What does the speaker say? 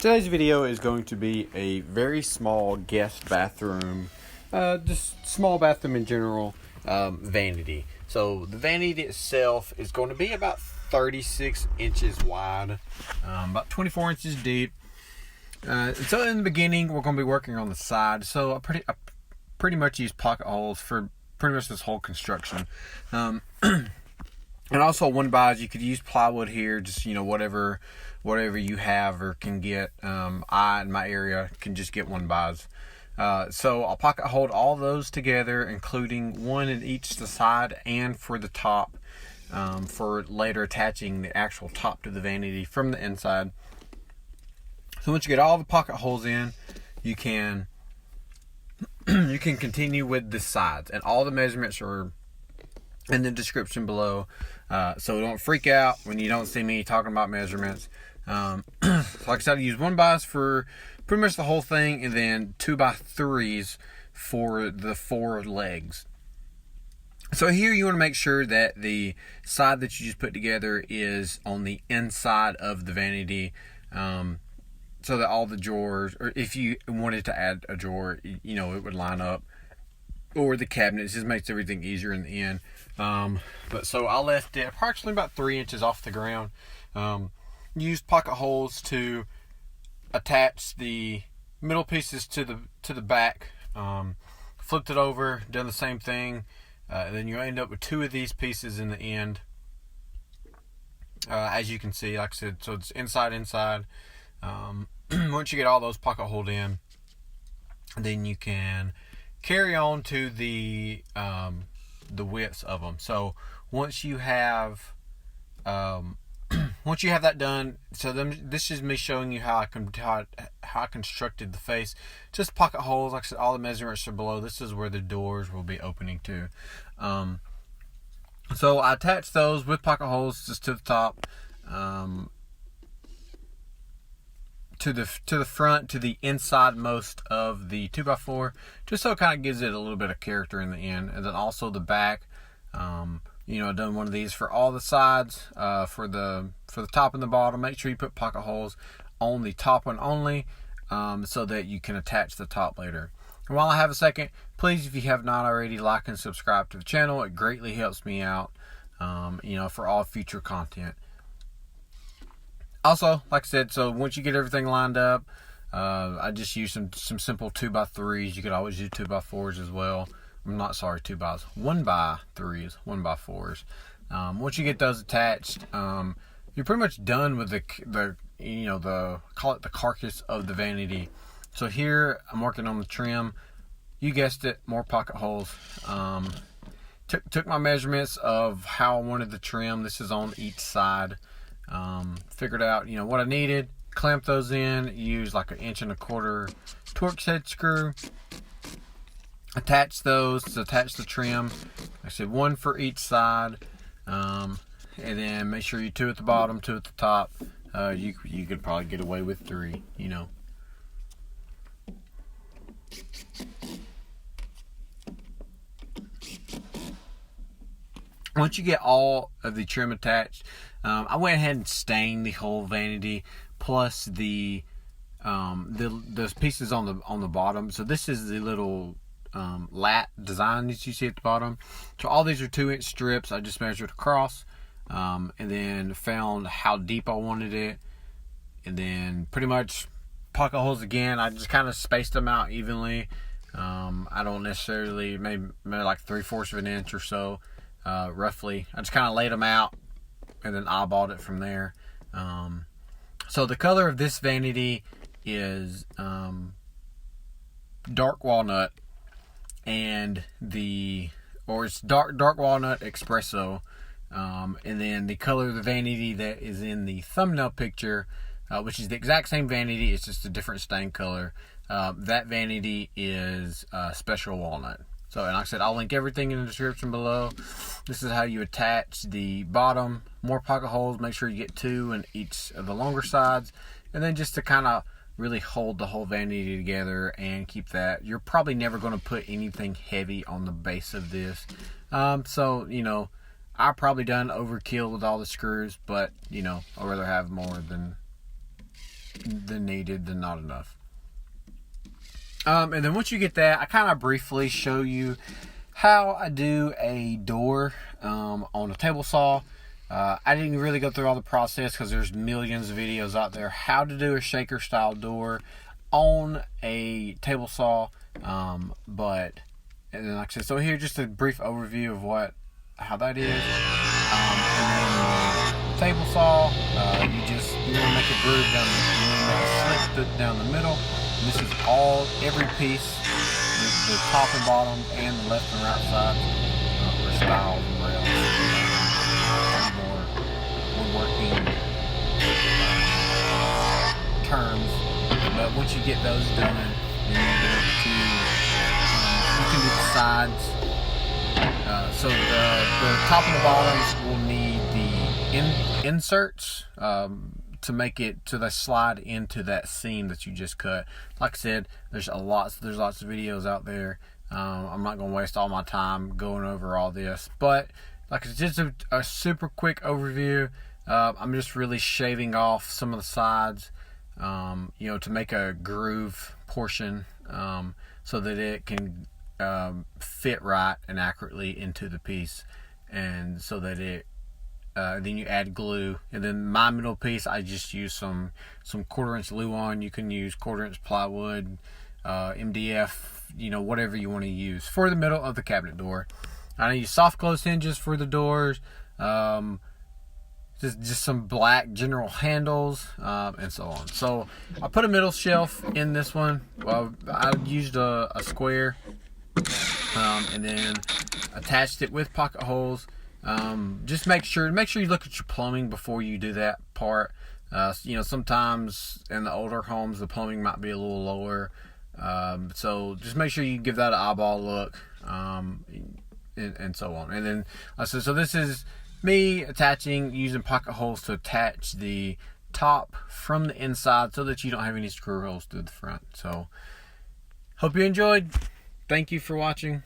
Today's video is going to be a very small guest bathroom, just small bathroom in general, vanity. So the vanity itself is going to be about 36 inches wide, about 24 inches deep. So in the beginning, we're going to be working on the side. So I pretty much use pocket holes for pretty much this whole construction. And also one buys, you could use plywood here, just, whatever you have or can get. I, in my area, can just get one buys. So I'll pocket hold all those together, including one in each the side and for the top, for later attaching the actual top to the vanity from the inside. So once you get all the pocket holes in, you can continue with the sides, and all the measurements are in the description below, so don't freak out when you don't see me talking about measurements. Like I said, I use 1x for pretty much the whole thing, and then 2x3s for the 4 legs. So here you want to make sure that the side that you just put together is on the inside of the vanity, so that all the drawers, or if you wanted to add a drawer, it would line up, or the cabinets. Just makes everything easier in the end. But so I left it approximately about 3 inches off the ground. Used pocket holes to attach the middle pieces to the back. Flipped it over, done the same thing. Then you end up with 2 of these pieces in the end. As you can see, like I said, so it's inside. Once you get all those pocket holed in, then you can carry on to the widths of them. So once you have that done, so this is me showing you how I constructed the face. Just pocket holes, like I said, all the measurements are below. This is where the doors will be opening to. So I attached those with pocket holes just to the top, to the front, to the inside most of the 2x4, just so it kind of gives it a little bit of character in the end. And then also the back, I've done one of these for all the sides, for the top and the bottom. Make sure you put pocket holes on the top one only, so that you can attach the top later. And while I have a second, please, if you have not already, like and subscribe to the channel. It greatly helps me out, for all future content. Also, like I said, so once you get everything lined up, I just use some simple 2x3s. You could always use 2x4s as well. I'm not sorry, 1x3s, 1x4s. Once you get those attached, you're pretty much done with the call it the carcass of the vanity. So here I'm working on the trim. You guessed it, more pocket holes. Took my measurements of how I wanted the trim. This is on each side. Figured out what I needed, clamped those in, used like 1.25 inch torx head screw, attach those to attach the trim. I said 1 for each side, and then make sure you 2 at the bottom, 2 at the top. You could probably get away with 3, Once you get all of the trim attached, I went ahead and stained the whole vanity, plus the pieces on the bottom. So this is the little lat design that you see at the bottom. So all these are 2-inch strips. I just measured across, and then found how deep I wanted it, and then pretty much pocket holes again. I just kind of spaced them out evenly. I don't necessarily, maybe like 3/4 of an inch or so, roughly. I just kind of laid them out and then eyeballed it from there. So the color of this vanity is dark walnut, and it's dark walnut espresso. And then the color of the vanity that is in the thumbnail picture, which is the exact same vanity, it's just a different stain color. That vanity is special walnut. So, and like I said, I'll link everything in the description below. This is how you attach the bottom. More pocket holes. Make sure you get 2 in each of the longer sides. And then just to kind of really hold the whole vanity together and keep that. You're probably never going to put anything heavy on the base of this. So, I've probably done overkill with all the screws. But, I'd rather have more than than needed than not enough. And then once you get that, I kind of briefly show you how I do a door on a table saw. I didn't really go through all the process because there's millions of videos out there how to do a shaker style door on a table saw. And then like I said, so here just a brief overview of how that is. And then table saw, you want to make a groove down the middle. And this is every piece, the top and bottom, and the left and right sides are styles and rails. More woodworking terms, but once you get those done, then you can do the sides. So the top and the bottoms will need the inserts to make it to the slide into that seam that you just cut. Like I said, there's lots of videos out there. I'm not going to waste all my time going over all this, but like it's just a super quick overview. I'm just really shaving off some of the sides, to make a groove portion, so that it can fit right and accurately into the piece, and so that then you add glue. And then my middle piece, I just use some 1/4" Luan. You can use 1/4" plywood, MDF, whatever you want to use for the middle of the cabinet door. I use soft close hinges for the doors, just some black general handles, and so on. So I put a middle shelf in this one. Well, I used a square, and then attached it with pocket holes. Just make sure you look at your plumbing before you do that part. Sometimes in the older homes the plumbing might be a little lower, so just make sure you give that an eyeball look, and so on. And then so this is me using pocket holes to attach the top from the inside so that you don't have any screw holes through the front. So hope you enjoyed. Thank you for watching.